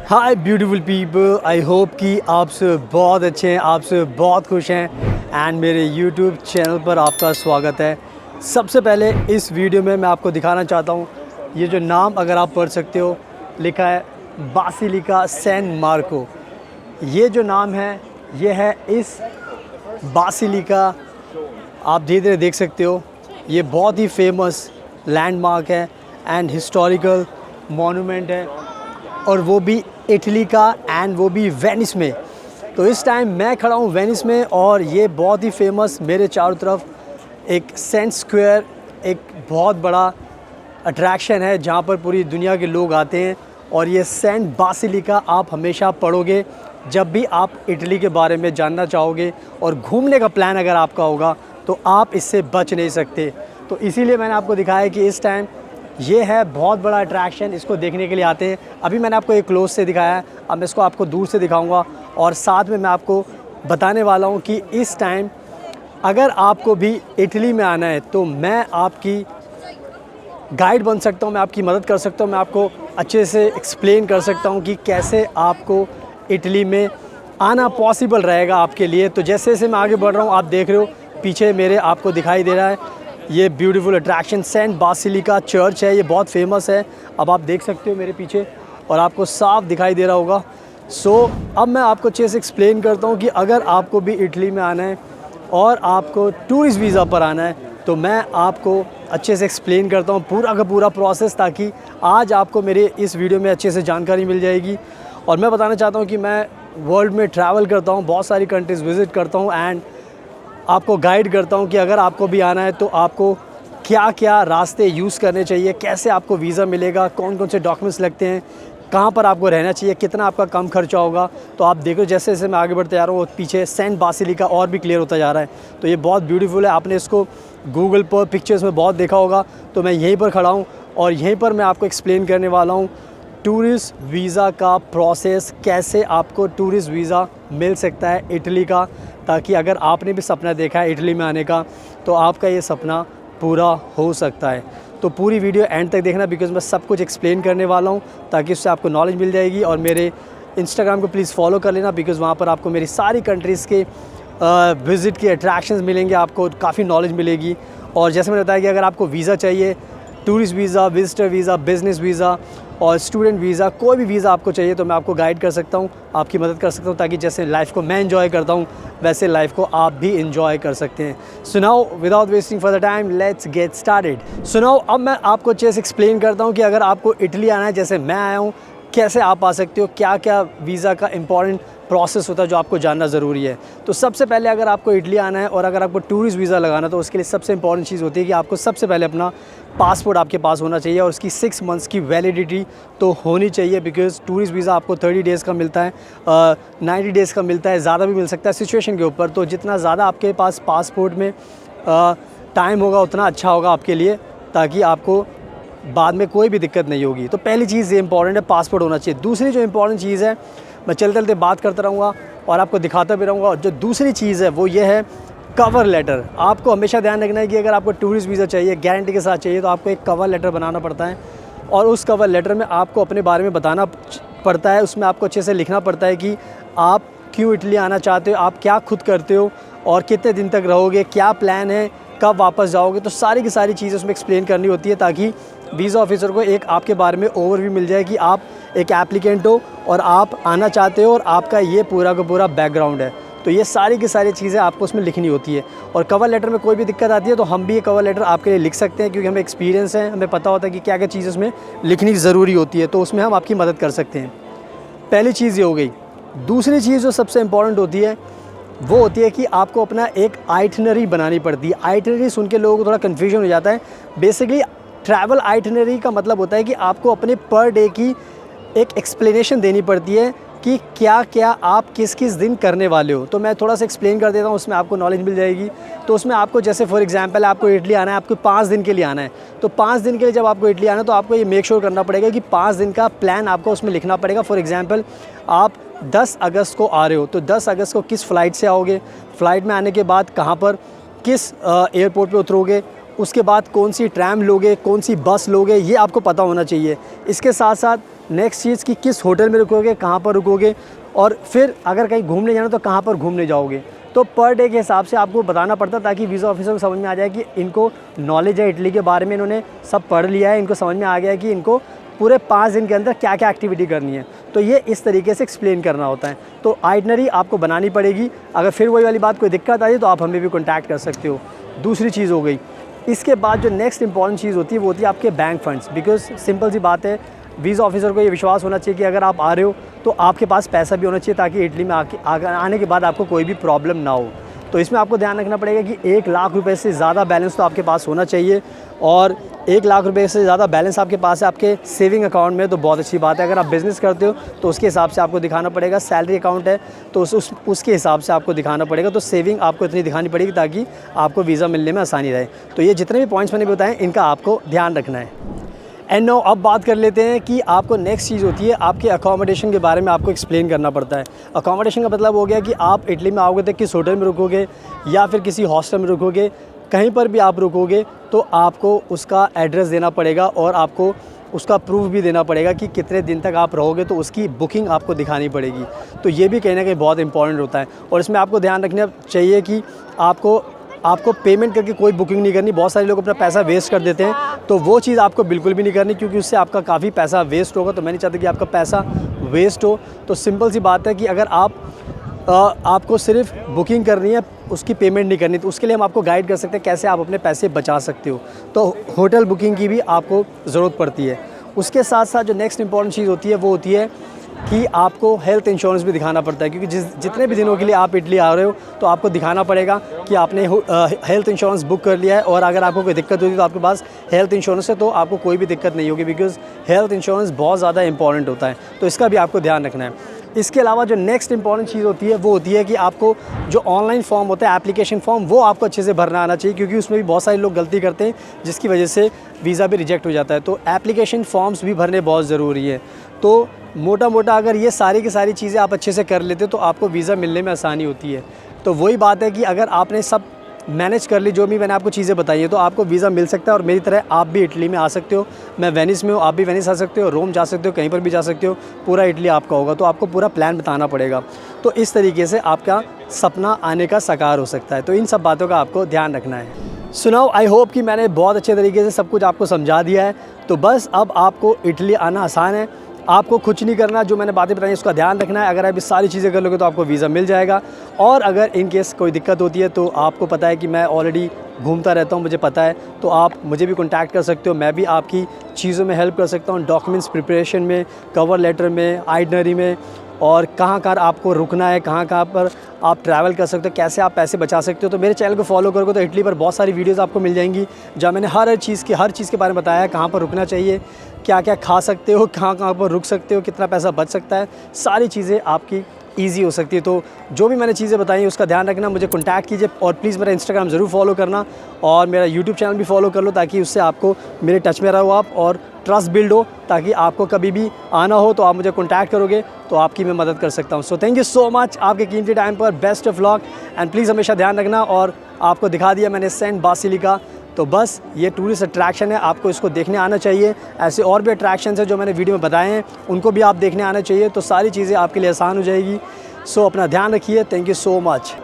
Hi beautiful people, I hope कि आप सब बहुत अच्छे हैं, आप सब बहुत खुश हैं एंड मेरे यूट्यूब चैनल पर आपका स्वागत है। सबसे पहले इस वीडियो में मैं आपको दिखाना चाहता हूँ, ये जो नाम अगर आप पढ़ सकते हो, लिखा है बासिलिका सैन मार्को। ये जो नाम है ये है इस बासिलिका, आप धीरे धीरे देख सकते हो, ये बहुत ही फेमस लैंडमार्क है एंड हिस्टोरिकल मॉन्यूमेंट है, और वो भी इटली का एंड वो भी वेनिस में। तो इस टाइम मैं खड़ा हूँ वेनिस में, और ये बहुत ही फेमस, मेरे चारों तरफ एक सेंट स्क्वायर, एक बहुत बड़ा अट्रैक्शन है जहाँ पर पूरी दुनिया के लोग आते हैं। और ये सेंट बासिलिका आप हमेशा पढ़ोगे जब भी आप इटली के बारे में जानना चाहोगे, और घूमने का प्लान अगर आपका होगा तो आप इससे बच नहीं सकते। तो इसीलिए मैंने आपको दिखाया कि इस टाइम ये है बहुत बड़ा अट्रैक्शन, इसको देखने के लिए आते हैं। अभी मैंने आपको एक क्लोज से दिखाया है, अब मैं इसको आपको दूर से दिखाऊंगा, और साथ में मैं आपको बताने वाला हूँ कि इस टाइम अगर आपको भी इटली में आना है तो मैं आपकी गाइड बन सकता हूँ, मैं आपकी मदद कर सकता हूँ, मैं आपको अच्छे से एक्सप्लेन कर सकता हूँ कि कैसे आपको इटली में आना पॉसिबल रहेगा आपके लिए। तो जैसे जैसे मैं आगे बढ़ रहा हूँ, आप देख रहे हो पीछे मेरे आपको दिखाई दे रहा है ये beautiful attraction Saint Basilica church है, ये बहुत फेमस है। अब आप देख सकते हो मेरे पीछे, और आपको साफ दिखाई दे रहा होगा। अब मैं आपको अच्छे से एक्सप्लेन करता हूँ कि अगर आपको भी इटली में आना है और आपको टूरिस्ट वीज़ा पर आना है तो मैं आपको अच्छे से एक्सप्लेन करता हूँ पूरा का पूरा प्रोसेस, ताकि आज आपको मेरे इस वीडियो में अच्छे से जानकारी मिल जाएगी। और मैं बताना चाहता हूँ कि मैं वर्ल्ड में ट्रैवल करता हूँ, बहुत सारी कंट्रीज़ विज़िट करता हूँ, एंड आपको गाइड करता हूँ कि अगर आपको भी आना है तो आपको क्या क्या रास्ते यूज़ करने चाहिए, कैसे आपको वीज़ा मिलेगा, कौन कौन से डॉक्यूमेंट्स लगते हैं, कहाँ पर आपको रहना चाहिए, कितना आपका कम खर्चा होगा। तो आप देखो जैसे जैसे मैं आगे बढ़ते जा रहा हूँ, पीछे सेंट बासिलिका और भी क्लियर होता जा रहा है। तो ये बहुत ब्यूटीफुल है, आपने इसको गूगल पर पिक्चर्स में बहुत देखा होगा। तो मैं यहीं पर खड़ा हूँ और यहीं पर मैं आपको एक्सप्लेन करने वाला हूँ टूरिस्ट वीज़ा का प्रोसेस, कैसे आपको टूरिस्ट वीज़ा मिल सकता है इटली का, ताकि अगर आपने भी सपना देखा है इटली में आने का तो आपका ये सपना पूरा हो सकता है। तो पूरी वीडियो एंड तक देखना, बिकॉज़ मैं सब कुछ एक्सप्लेन करने वाला हूँ, ताकि उससे आपको नॉलेज मिल जाएगी। और मेरे इंस्टाग्राम को प्लीज़ फॉलो कर लेना, बिकॉज़ वहाँ पर आपको मेरी सारी कंट्रीज़ के विज़िट के अट्रैक्शंस मिलेंगे, आपको काफ़ी नॉलेज मिलेगी। और जैसे मैंने बताया कि अगर आपको वीज़ा चाहिए, tourist visa, visitor visa, business visa और स्टूडेंट वीज़ा, कोई भी वीज़ा आपको चाहिए तो मैं आपको गाइड कर सकता हूँ, आपकी मदद कर सकता हूँ, ताकि जैसे लाइफ़ को मैं एंजॉय करता हूँ वैसे लाइफ़ को आप भी एंजॉय कर सकते हैं। So now without wasting for the time, let's get started. So now अब मैं आपको अच्छे से एक्सप्लेन करता हूँ कि अगर आपको इटली आना है, जैसे मैं आया हूँ, कैसे आप आ सकते हो, क्या क्या वीज़ा का इंपॉर्टेंट प्रोसेस होता है जो आपको जानना ज़रूरी है। तो सबसे पहले अगर आपको इटली आना है और अगर आपको टूरिस्ट वीज़ा लगाना है तो उसके लिए सबसे इंपॉर्टेंट चीज़ होती है कि आपको सबसे पहले अपना पासपोर्ट आपके पास होना चाहिए, और उसकी 6 मंथ्स की वैलिडिटी तो होनी चाहिए, बिकॉज़ टूरिस्ट वीज़ा आपको 30 डेज़ का मिलता है, 90 डेज़ का मिलता है, ज़्यादा भी मिल सकता है सिचुएशन के ऊपर। तो जितना ज़्यादा आपके पास पासपोर्ट में टाइम होगा उतना अच्छा होगा आपके लिए, ताकि आपको बाद में कोई भी दिक्कत नहीं होगी। तो पहली चीज़ ये इंपॉर्टेंट है, पासपोर्ट होना चाहिए। दूसरी जो इंपॉर्टेंट चीज़ है, मैं चलते चलते बात करता रहूँगा और आपको दिखाता भी रहूँगा। जो दूसरी चीज़ है वो ये है कवर लेटर। आपको हमेशा ध्यान रखना है कि अगर आपको टूरिस्ट वीज़ा चाहिए, गारंटी के साथ चाहिए, तो आपको एक कवर लेटर बनाना पड़ता है, और उस कवर लेटर में आपको अपने बारे में बताना पड़ता है। उसमें आपको अच्छे से लिखना पड़ता है कि आप क्यों इटली आना चाहते हो, आप क्या खुद करते हो और कितने दिन तक रहोगे, क्या प्लान है, कब वापस जाओगे। तो सारी की सारी चीज़ें उसमें एक्सप्लेन करनी होती है, ताकि वीज़ा ऑफिसर को एक आपके बारे में ओवरव्यू मिल जाए कि आप एक एप्लीकेंट हो और आप आना चाहते हो और आपका ये पूरा का पूरा बैकग्राउंड है। तो ये सारी की सारी चीज़ें आपको उसमें लिखनी होती है। और कवर लेटर में कोई भी दिक्कत आती है तो हम भी ये कवर लेटर आपके लिए लिख सकते हैं, क्योंकि हमें एक्सपीरियंस है, हमें पता होता है कि क्या क्या चीज़ उसमें लिखनी ज़रूरी होती है, तो उसमें हम आपकी मदद कर सकते हैं। पहली चीज़ ये हो गई। दूसरी चीज़ जो सबसे इम्पॉर्टेंट होती है वो होती है कि आपको अपना एक आइटिनरी बनानी पड़ती है। आइटिनरी सुन के लोगों को थोड़ा कन्फ्यूजन हो जाता है। बेसिकली ट्रैवल आइटिनरी का मतलब होता है कि आपको अपने पर डे की एक एक्सप्लेनेशन देनी पड़ती है कि क्या क्या आप किस किस दिन करने वाले हो। तो मैं थोड़ा सा एक्सप्लेन कर देता हूँ, उसमें आपको नॉलेज मिल जाएगी। तो उसमें आपको जैसे फॉर एग्जांपल आपको इटली आना है, आपको 5 दिन के लिए आना है। तो 5 दिन के लिए जब आपको इटली आना है तो आपको ये मेक श्योर करना पड़ेगा कि 5 दिन का प्लान आपको उसमें लिखना पड़ेगा। फॉर एग्जांपल आप 10 अगस्त को आ रहे हो, तो 10 अगस्त को किस फ़्लाइट से आओगे, फ़्लाइट में आने के बाद कहाँ पर किस एयरपोर्ट पे उतरोगे, उसके बाद कौन सी ट्रैम लोगे, कौन सी बस लोगे, ये आपको पता होना चाहिए। इसके साथ साथ नेक्स्ट चीज़ कि किस होटल में रुकोगे, कहाँ पर रुकोगे, और फिर अगर कहीं घूमने जाना तो कहाँ पर घूमने जाओगे। तो पर डे के हिसाब से आपको बताना पड़ता ताकि वीज़ा ऑफिसर को समझ में आ जाए कि इनको नॉलेज है इटली के बारे में, इन्होंने सब पढ़ लिया है, इनको समझ में आ गया है कि इनको पूरे 5 दिन के अंदर क्या क्या एक्टिविटी करनी है। तो ये इस तरीके से एक्सप्लेन करना होता है। तो आइटनरी आपको बनानी पड़ेगी। अगर फिर वही वाली बात कोई दिक्कत आई तो आप हमें भी कॉन्टैक्ट कर सकते हो। दूसरी चीज़ हो गई, इसके बाद जो नेक्स्ट इंपॉर्टेंट चीज़ होती है वो होती है आपके बैंक फंड्स। बिकॉज सिंपल सी बात है, वीज़ा ऑफिसर को ये विश्वास होना चाहिए कि अगर आप आ रहे हो तो आपके पास पैसा भी होना चाहिए ताकि इटली में आने के बाद आपको कोई भी प्रॉब्लम ना हो। तो इसमें आपको ध्यान रखना पड़ेगा कि 1 लाख रुपए से ज़्यादा बैलेंस तो आपके पास होना चाहिए। और 1 लाख रुपए से ज़्यादा बैलेंस आपके पास है आपके सेविंग अकाउंट में तो बहुत अच्छी बात है। अगर आप बिज़नेस करते हो तो उसके हिसाब से आपको दिखाना पड़ेगा। सैलरी अकाउंट है तो उसके हिसाब से आपको दिखाना पड़ेगा। तो सेविंग आपको इतनी दिखानी पड़ेगी ताकि आपको वीज़ा मिलने में आसानी रहे। तो ये जितने भी पॉइंट्स मैंने बताए इनका आपको ध्यान रखना है। एंड नो अब बात कर लेते हैं कि आपको नेक्स्ट चीज़ होती है आपके अकोमोडेशन के बारे में आपको एक्सप्लेन करना पड़ता है। अकोमोडेशन का मतलब हो गया कि आप इटली में आओगे तो किस होटल में रुकोगे या फिर किसी हॉस्टल में रुकोगे, कहीं पर भी आप रुकोगे तो आपको उसका एड्रेस देना पड़ेगा और आपको उसका प्रूफ भी देना पड़ेगा कि कितने दिन तक आप रहोगे, तो उसकी बुकिंग आपको दिखानी पड़ेगी। तो ये भी कहीं ना कहीं बहुत इंपॉर्टेंट होता है। और इसमें आपको ध्यान रखना चाहिए कि आपको पेमेंट करके कोई बुकिंग नहीं करनी। बहुत सारे लोग अपना पैसा वेस्ट कर देते हैं, तो वो चीज़ आपको बिल्कुल भी नहीं करनी क्योंकि उससे आपका काफ़ी पैसा वेस्ट होगा। तो मैं नहीं चाहता कि आपका पैसा वेस्ट हो। तो सिंपल सी बात है कि अगर आपको सिर्फ बुकिंग करनी है, उसकी पेमेंट नहीं करनी, तो उसके लिए हम आपको गाइड कर सकते हैं कैसे आप अपने पैसे बचा सकते हो। तो होटल बुकिंग की भी आपको ज़रूरत पड़ती है। उसके साथ साथ जो नेक्स्ट इंपॉर्टेंट चीज़ होती है वो होती है कि आपको हेल्थ इंश्योरेंस भी दिखाना पड़ता है क्योंकि जितने भी दिनों के लिए आप इटली आ रहे हो तो आपको दिखाना पड़ेगा कि आपने हेल्थ इंश्योरेंस बुक कर लिया है। और अगर आपको कोई दिक्कत होती है तो आपके पास हेल्थ इंश्योरेंस है तो आपको कोई भी दिक्कत नहीं होगी, बिकॉज़ हेल्थ इंश्योरेंस बहुत ज़्यादा इंपॉर्टेंट होता है। तो इसका भी आपको ध्यान रखना है। इसके अलावा जो नेक्स्ट इंपॉर्टेंट चीज़ होती है वो होती है कि आपको जो ऑनलाइन फॉर्म होता है, एप्लीकेशन फॉर्म, वो आपको अच्छे से भरना आना चाहिए क्योंकि उसमें भी बहुत सारे लोग गलती करते हैं जिसकी वजह से वीज़ा भी रिजेक्ट हो जाता है। तो एप्लीकेशन फॉर्म्स भी भरने बहुत ज़रूरी है। तो मोटा मोटा अगर ये सारी की सारी चीज़ें आप अच्छे से कर लेते हो तो आपको वीज़ा मिलने में आसानी होती है। तो वही बात है कि अगर आपने सब मैनेज कर ली, जो भी मैंने आपको चीज़ें बताई हैं, तो आपको वीज़ा मिल सकता है। और मेरी तरह आप भी इटली में आ सकते हो। मैं वेनिस में हूँ, आप भी वेनिस आ सकते हो, रोम जा सकते हो, कहीं पर भी जा सकते हो। पूरा इटली आपका होगा। तो आपको पूरा प्लान बताना पड़ेगा। तो इस तरीके से आपका सपना आने का साकार हो सकता है। तो इन सब बातों का आपको ध्यान रखना है। सुनाओ, आई होप कि मैंने बहुत अच्छे तरीके से सब कुछ आपको समझा दिया है। तो बस अब आपको इटली आना आसान है। आपको कुछ नहीं करना, जो मैंने बातें बताई उसका ध्यान रखना है। अगर आप ये सारी चीज़ें कर लोगे तो आपको वीज़ा मिल जाएगा। और अगर इन केस कोई दिक्कत होती है तो आपको पता है कि मैं ऑलरेडी घूमता रहता हूँ, मुझे पता है, तो आप मुझे भी कॉन्टैक्ट कर सकते हो। मैं भी आपकी चीज़ों में हेल्प कर सकता हूँ, डॉक्यूमेंट्स प्रिपरेशन में, कवर लेटर में, आइटनरी में, और कहाँ आपको रुकना है, कहाँ पर आप ट्रैवल कर सकते हो, कैसे आप पैसे बचा सकते हो। तो मेरे चैनल को फॉलो करोगे तो इटली पर बहुत सारी वीडियोस आपको मिल जाएंगी जहाँ मैंने हर चीज़ के बारे में बताया है। कहाँ पर रुकना चाहिए, क्या क्या खा सकते हो, कहाँ पर रुक सकते हो, कितना पैसा बच सकता है, सारी चीज़ें आपकी ईजी हो सकती है। तो जो भी मैंने चीज़ें बताई हैं उसका ध्यान रखना, मुझे कॉन्टैक्ट कीजिए और प्लीज़ मेरा इंस्टाग्राम ज़रूर फॉलो करना और मेरा यूट्यूब चैनल भी फॉलो कर लो ताकि उससे आपको मेरे टच में रहो आप और ट्रस्ट बिल्ड हो, ताकि आपको कभी भी आना हो तो आप मुझे कॉन्टैक्ट करोगे तो आपकी मैं मदद कर सकता हूँ। So thank you so much आपके कीमती टाइम पर। Best of luck and please हमेशा ध्यान रखना। और आपको दिखा दिया मैंने सेंट बासिलिका, तो बस ये टूरिस्ट अट्रैक्शन है, आपको इसको देखने आना चाहिए। ऐसे और भी अट्रैक्शंस हैं जो मैंने वीडियो में बताए हैं, उनको भी आप देखने आना चाहिए। तो सारी चीज़ें आपके लिए आसान हो जाएगी। सो अपना ध्यान रखिए। Thank you so much.